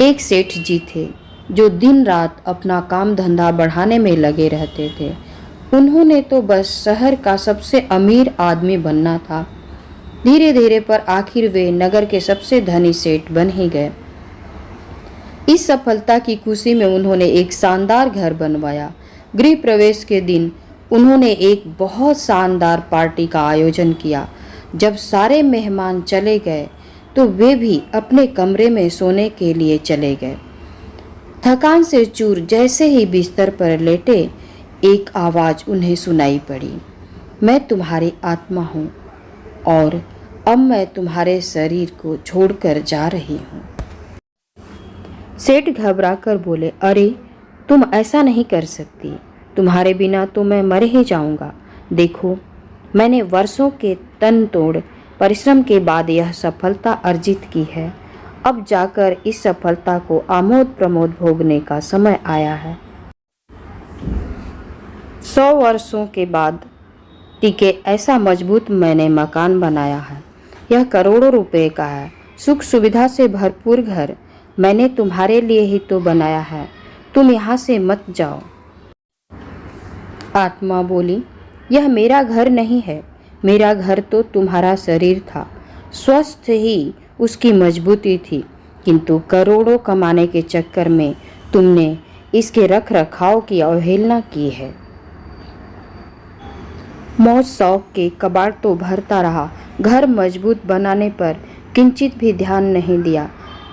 एक सेठ जी थे जो दिन रात अपना काम धंधा बढ़ाने में लगे रहते थे। उन्होंने तो बस शहर का सबसे अमीर आदमी बनना था। धीरे धीरे पर आखिर वे नगर के सबसे धनी सेठ बन ही गए। इस सफलता की खुशी में उन्होंने एक शानदार घर बनवाया। गृह प्रवेश के दिन उन्होंने एक बहुत शानदार पार्टी का आयोजन किया। जब सारे मेहमान चले गए तो वे भी अपने कमरे में सोने के लिए चले गए। थकान से चूर जैसे ही बिस्तर पर लेटे, एक आवाज़ उन्हें सुनाई पड़ी, मैं तुम्हारी आत्मा हूँ और अब मैं तुम्हारे शरीर को छोड़कर जा रही हूँ। सेठ घबराकर बोले, अरे तुम ऐसा नहीं कर सकती, तुम्हारे बिना तो मैं मर ही जाऊंगा। देखो, मैंने वर्षों के तन तोड़ परिश्रम के बाद यह सफलता अर्जित की है। अब जाकर इस सफलता को आमोद प्रमोद भोगने का समय आया है। 100 वर्षों के बाद टिके ऐसा मजबूत मैंने मकान बनाया है। यह करोड़ों रुपए का है, सुख सुविधा से भरपूर घर मैंने तुम्हारे लिए ही तो बनाया है। तुम यहाँ से मत जाओ। आत्मा बोली, यह मेरा घर नहीं है, मेरा घर तो तुम्हारा शरीर था। स्वस्थ ही उसकी मजबूती थी, किंतु करोड़ों कमाने के चक्कर में तुमने इसके रख रखाव की अवहेलना की है। मौज शौक के कबाड़ तो भरता रहा, घर मजबूत बनाने पर किंचित भी ध्यान नहीं दिया।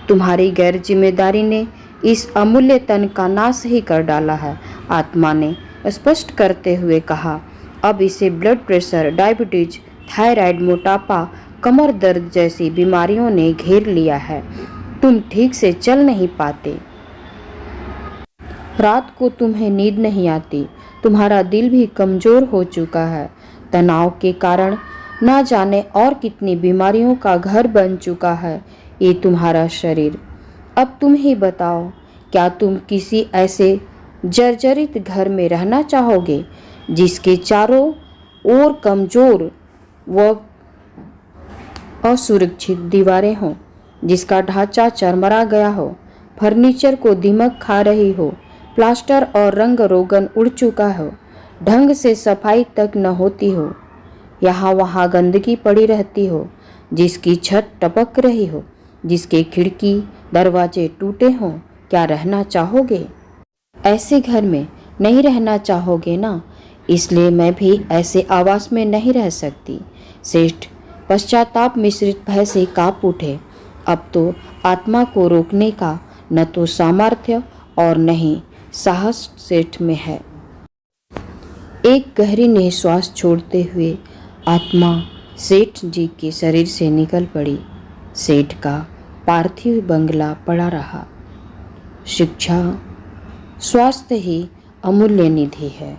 तुम्हारी गैर जिम्मेदारी ने इस अमूल्य तन का नाश ही कर डाला है। आत्मा ने स्पष्ट करते हुए कहा, अब इसे ब्लड प्रेशर, डायबिटीज, थायराइड, मोटापा, कमर दर्द जैसी बीमारियों ने घेर लिया है। तुम ठीक से चल नहीं पाते, रात को तुम्हें नींद नहीं आती, तुम्हारा दिल भी कमजोर हो चुका है। तनाव के कारण ना जाने और कितनी बीमारियों का घर बन चुका है ये तुम्हारा शरीर। अब तुम ही बताओ, क्या तुम किसी ऐसे जर्जरित घर में रहना चाहोगे जिसके चारों ओर कमजोर व असुरक्षित दीवारें हों, जिसका ढांचा चरमरा गया हो, फर्नीचर को दीमक खा रही हो, प्लास्टर और रंग रोगन उड़ चुका हो, ढंग से सफाई तक न होती हो, यहाँ वहाँ गंदगी पड़ी रहती हो, जिसकी छत टपक रही हो, जिसके खिड़की दरवाजे टूटे हों? क्या रहना चाहोगे? ऐसे घर में नहीं रहना चाहोगे ना, इसलिए मैं भी ऐसे आवास में नहीं रह सकती। सेठ पश्चाताप मिश्रित भय से कांप उठे। अब तो आत्मा को रोकने का न तो सामर्थ्य और न ही साहस सेठ में है। एक गहरी निश्वास छोड़ते हुए आत्मा सेठ जी के शरीर से निकल पड़ी। सेठ का पार्थिव बंगला पड़ा रहा। शिक्षा, स्वास्थ्य ही अमूल्य निधि है।